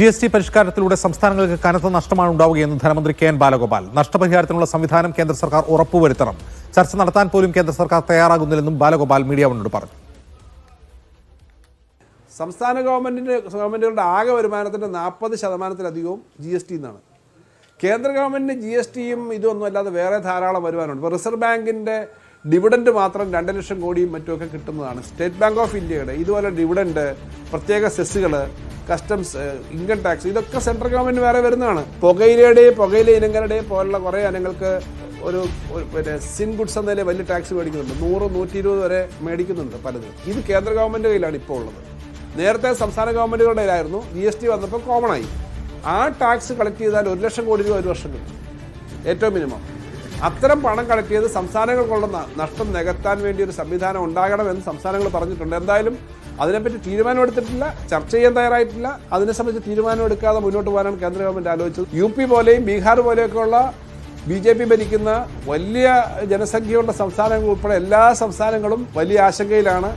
GST പരിഷ്കാരത്തിലൂടെ സംസ്ഥാനങ്ങൾക്ക് കനത്ത നഷ്ടമാണ് ഉണ്ടാവുകയെന്ന് ധനമന്ത്രി കെ എൻ ബാലഗോപാൽ. നഷ്ടപരിഹാരത്തിനുള്ള സംവിധാനം കേന്ദ്ര സർക്കാർ ഉറപ്പുവരുത്തണം. ചർച്ച നടത്താൻ പോലും കേന്ദ്ര സർക്കാർ തയ്യാറാകുന്നില്ലെന്നും ബാലഗോപാൽ മീഡിയ വണ്ണോട് പറഞ്ഞു. സംസ്ഥാന ഗവൺമെന്റുകളുടെ ആകെ വരുമാനത്തിന്റെ 40% GST എന്നാണ്. കേന്ദ്ര ഗവൺമെന്റിന് GSTയും ഇതൊന്നും അല്ലാതെ വേറെ ധാരാളം വരുമാനമുണ്ട്. ഇപ്പോൾ റിസർവ് ബാങ്കിന്റെ ഡിവിഡൻഡ് മാത്രം 2 ലക്ഷം കോടിയും മറ്റുമൊക്കെ കിട്ടുന്നതാണ്. സ്റ്റേറ്റ് ബാങ്ക് ഓഫ് ഇന്ത്യയുടെ ഇതുപോലെ ഡിവിഡൻഡ്, പ്രത്യേക സെസ്സുകൾ, കസ്റ്റംസ്, ഇൻകം ടാക്സ്, ഇതൊക്കെ സെൻട്രൽ ഗവൺമെന്റ് വേറെ വരുന്നതാണ്. പുകയില ഇനങ്ങളുടെയും പോലുള്ള കുറേ ഇനങ്ങൾക്ക് ഒരു സിൻ ഗുഡ്സ് എന്നതിലെ വലിയ ടാക്സ് മേടിക്കുന്നുണ്ട്. 100-120 വരെ മേടിക്കുന്നുണ്ട് പലതും. ഇത് കേന്ദ്ര ഗവൺമെന്റ് കയ്യിലാണ് ഇപ്പോൾ ഉള്ളത്. നേരത്തെ സംസ്ഥാന ഗവൺമെന്റുകളുടെ കയ്യിലായിരുന്നു. GST വന്നപ്പോൾ കോമൺ ആയി. ആ ടാക്സ് കളക്ട് ചെയ്താൽ 1 ലക്ഷം കോടി രൂപ ഒരു വർഷം കിട്ടും, ഏറ്റവും മിനിമം. അത്തരം പണം കളക്ട് ചെയ്ത് സംസ്ഥാനങ്ങൾക്കുള്ള നഷ്ടം നികത്താൻ വേണ്ടി ഒരു സംവിധാനം ഉണ്ടാകണമെന്ന് സംസ്ഥാനങ്ങൾ പറഞ്ഞിട്ടുണ്ട്. എന്തായാലും അതിനെപ്പറ്റി തീരുമാനമെടുത്തിട്ടില്ല, ചർച്ച ചെയ്യാൻ തയ്യാറായിട്ടില്ല. അതിനെ സംബന്ധിച്ച് തീരുമാനമെടുക്കാതെ മുന്നോട്ട് പോകാനാണ് കേന്ദ്ര ഗവൺമെന്റ് ആലോചിച്ചത്. UP പോലെയും ബീഹാർ പോലെയൊക്കെയുള്ള BJP ഭരിക്കുന്ന വലിയ ജനസംഖ്യയുള്ള സംസ്ഥാനങ്ങൾ ഉൾപ്പെടെ എല്ലാ സംസ്ഥാനങ്ങളും വലിയ ആശങ്കയിലാണ്.